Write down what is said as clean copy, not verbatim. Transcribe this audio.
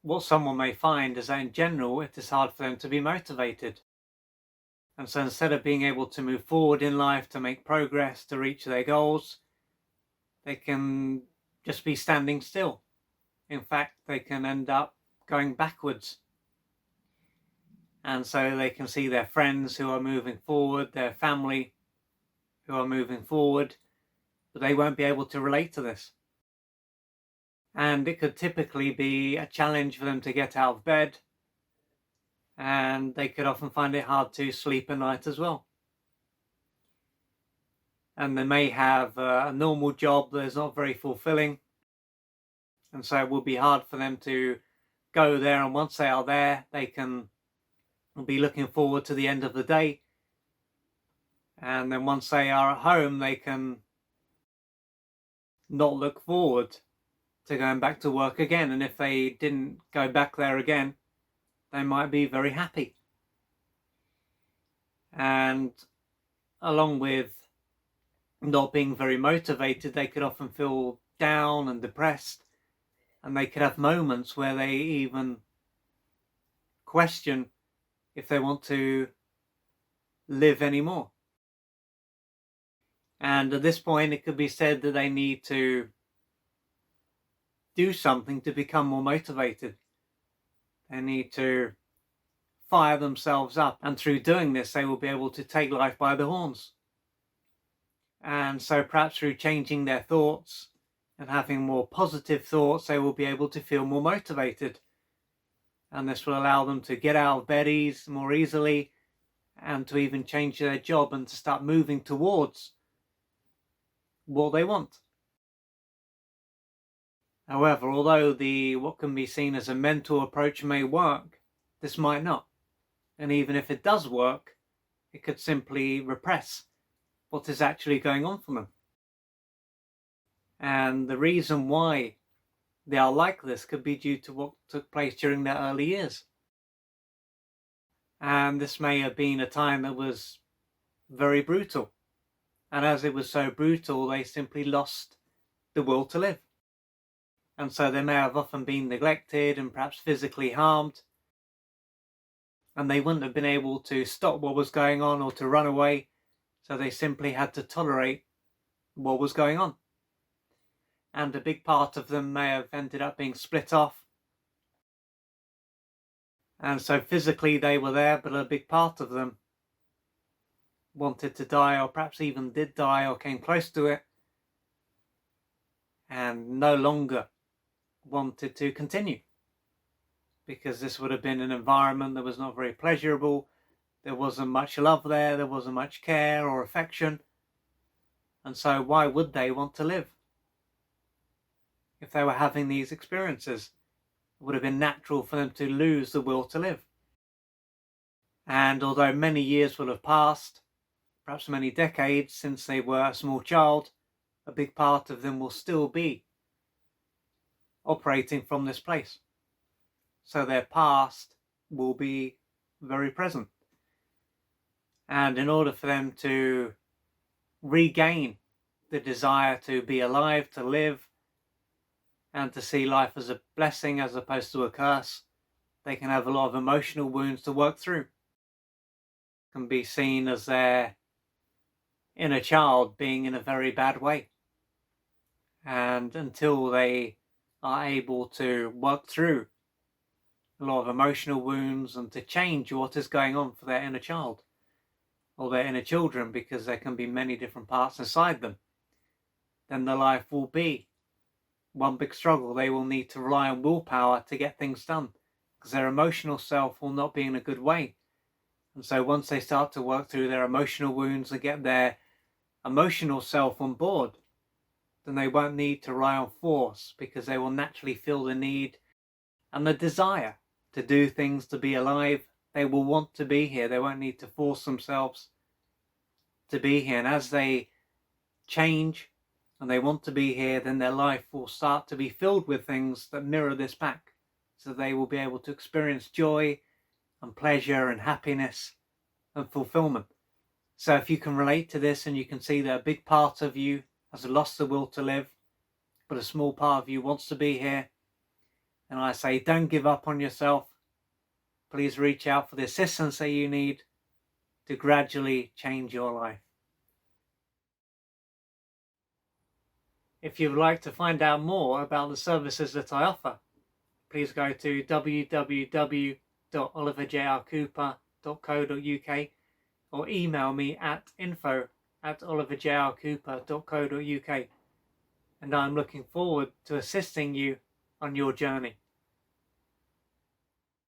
what someone may find is that in general it is hard for them to be motivated. And so instead of being able to move forward in life, to make progress, to reach their goals, they can just be standing still. In fact, they can end up going backwards. And so they can see their friends who are moving forward, their family who are moving forward, but they won't be able to relate to this. And it could typically be a challenge for them to get out of bed, and they could often find it hard to sleep at night as well. And they may have a normal job that is not very fulfilling, and so it will be hard for them to go there, and once they are there, they can be looking forward to the end of the day. And then once they are at home, they can not look forward to going back to work again. And if they didn't go back there again, they might be very happy. And along with not being very motivated, they could often feel down and depressed, and they could have moments where they even question if they want to live anymore. And at this point, it could be said that they need to do something to become more motivated. They need to fire themselves up, and through doing this, they will be able to take life by the horns. And so perhaps through changing their thoughts and having more positive thoughts, they will be able to feel more motivated. And this will allow them to get out of bed more easily, and to even change their job and to start moving towards what they want. However, although what can be seen as a mental approach may work, this might not. And even if it does work, it could simply repress what is actually going on for them. And the reason why they are like this could be due to what took place during their early years. And this may have been a time that was very brutal. And as it was so brutal, they simply lost the will to live. And so they may have often been neglected and perhaps physically harmed. And they wouldn't have been able to stop what was going on or to run away. So they simply had to tolerate what was going on. And a big part of them may have ended up being split off. And so physically they were there, but a big part of them wanted to die, or perhaps even did die or came close to it, and no longer wanted to continue, because this would have been an environment that was not very pleasurable. There wasn't much love there wasn't much care or affection, and so why would they want to live if they were having these experiences? It would have been natural for them to lose the will to live. And although many years will have passed, perhaps many decades since they were a small child, a big part of them will still be operating from this place. So their past will be very present. And in order for them to regain the desire to be alive, to live, and to see life as a blessing as opposed to a curse, they can have a lot of emotional wounds to work through. It can be seen as their inner child being in a very bad way. And until they are able to work through a lot of emotional wounds and to change what is going on for their inner child or their inner children, because there can be many different parts inside them, then their life will be one big struggle. They will need to rely on willpower to get things done, because their emotional self will not be in a good way. And so once they start to work through their emotional wounds and get their emotional self on board, then they won't need to rely on force, because they will naturally feel the need and the desire to do things, to be alive. They will want to be here. They won't need to force themselves to be here. And as they change and they want to be here, then their life will start to be filled with things that mirror this back. So they will be able to experience joy and pleasure and happiness and fulfillment. So if you can relate to this and you can see that a big part of you has lost the will to live, but a small part of you wants to be here, And I say, don't give up on yourself. Please reach out for the assistance that you need to gradually change your life. If you'd like to find out more about the services that I offer, please go to www.oliverjrcooper.co.uk or email me at info@oliverjrcooper.co.uk, and I'm looking forward to assisting you on your journey.